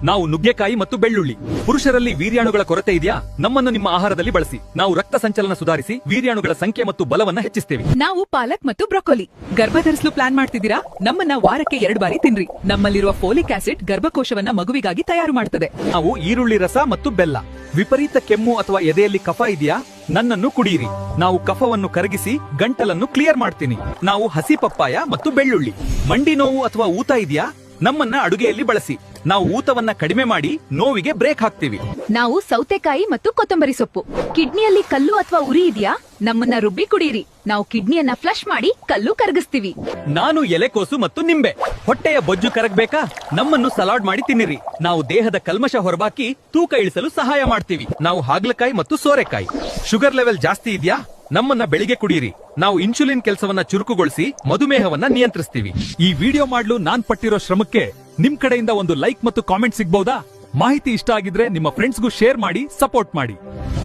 ನಾವು ನುಗ್ಗೆಕಾಯಿ ಮತ್ತು ಬೆಳ್ಳುಳ್ಳಿ. ಪುರುಷರಲ್ಲಿ ವೀರ್ಯಾಣುಗಳ ಕೊರತೆ ಇದೆಯಾ? ನಮ್ಮನ್ನು ನಿಮ್ಮ ಆಹಾರದಲ್ಲಿ ಬಳಸಿ. ನಾವು ರಕ್ತ ಸಂಚಲನ ಸುಧಾರಿಸಿ ವೀರ್ಯಾಣುಗಳ ಸಂಖ್ಯೆ ಮತ್ತು ಬಲವನ್ನ ಹೆಚ್ಚಿಸ್ತೇವೆ. ನಾವು ಪಾಲಕ್ ಮತ್ತು ಬ್ರೊಕೊಲಿ. ಗರ್ಭಧರಿಸಲು ಪ್ಲಾನ್ ಮಾಡ್ತಿದ್ದೀರಾ? ನಮ್ಮನ್ನ ವಾರಕ್ಕೆ 2 ಬಾರಿ ತಿನ್ರಿ. ನಮ್ಮಲ್ಲಿರುವ ಫೋಲಿಕ್ ಆಸಿಡ್ ಗರ್ಭಕೋಶವನ್ನ ಮಗುವಿಗಾಗಿ ತಯಾರು ಮಾಡುತ್ತದೆ. ನಾವು ಈರುಳ್ಳಿ ರಸ ಮತ್ತು ಬೆಲ್ಲ. ವಿಪರೀತ ಕೆಮ್ಮು ಅಥವಾ ಎದೆಯಲ್ಲಿ ಕಫ ಇದೆಯಾ? ನನ್ನನ್ನು ಕುಡಿಯಿರಿ. ನಾವು ಕಫವನ್ನು ಕರಗಿಸಿ ಗಂಟಲನ್ನು ಕ್ಲಿಯರ್ ಮಾಡ್ತೀನಿ. ನಾವು ಹಸಿ ಪಪ್ಪಾಯ ಮತ್ತು ಬೆಳ್ಳುಳ್ಳಿ. ಮಂಡಿ ನೋವು ಅಥವಾ ಊತ ಇದೆಯಾ? ನಮ್ಮನ್ನ ಅಡುಗೆಯಲ್ಲಿ ಬಳಸಿ. ನಾವು ಊತವನ್ನ ಕಡಿಮೆ ಮಾಡಿ ನೋವಿಗೆ ಬ್ರೇಕ್ ಹಾಕ್ತೀವಿ. ನಾವು ಸೌತೆಕಾಯಿ ಮತ್ತು ಕೊತ್ತಂಬರಿ ಸೊಪ್ಪು. ಕಿಡ್ನಿಯಲ್ಲಿ ಕಲ್ಲು ಅಥವಾ ಉರಿ ಇದೆಯಾ? ನಮ್ಮನ್ನ ರುಬ್ಬಿ ಕುಡಿಯಿರಿ. ನಾವು ಕಿಡ್ನಿಯನ್ನ ಫ್ಲಶ್ ಮಾಡಿ ಕಲ್ಲು ಕರಗಿಸ್ತೀವಿ. ನಾನು ಎಲೆಕೋಸು ಮತ್ತು ನಿಂಬೆ. ಹೊಟ್ಟೆಯ ಬೊಜ್ಜು ಕರಗಬೇಕಾ? ನಮ್ಮನ್ನು ಸಲಾಡ್ ಮಾಡಿ ತಿನ್ನಿರಿ. ನಾವು ದೇಹದ ಕಲ್ಮಶ ಹೊರಬಾಕಿ ತೂಕ ಇಳಿಸಲು ಸಹಾಯ ಮಾಡ್ತೀವಿ. ನಾವು ಹಾಗಲಕಾಯಿ ಮತ್ತು ಸೋರೆಕಾಯಿ. ಶುಗರ್ ಲೆವೆಲ್ ಜಾಸ್ತಿ ಇದೆಯಾ? ನಮ್ಮನ್ನ ಬೆಳಿಗ್ಗೆ ಕುಡಿಯಿರಿ. ನಾವು ಇನ್ಸುಲಿನ್ ಕೆಲಸವನ್ನ ಚುರುಕುಗೊಳಿಸಿ ಮಧುಮೇಹವನ್ನ ನಿಯಂತ್ರಿಸ್ತೀವಿ. ಈ ವಿಡಿಯೋ ಮಾಡಲು ನಾನ್ ಪಟ್ಟಿರೋ ಶ್ರಮಕ್ಕೆ ನಿಮ್ ಕಡೆಯಿಂದ ಒಂದು ಲೈಕ್ ಮತ್ತು ಕಾಮೆಂಟ್ ಸಿಗಬಹುದಾ? ಮಾಹಿತಿ ಇಷ್ಟ ಆಗಿದ್ರೆ ನಿಮ್ಮ ಫ್ರೆಂಡ್ಸ್ಗೂ ಶೇರ್ ಮಾಡಿ, ಸಪೋರ್ಟ್ ಮಾಡಿ.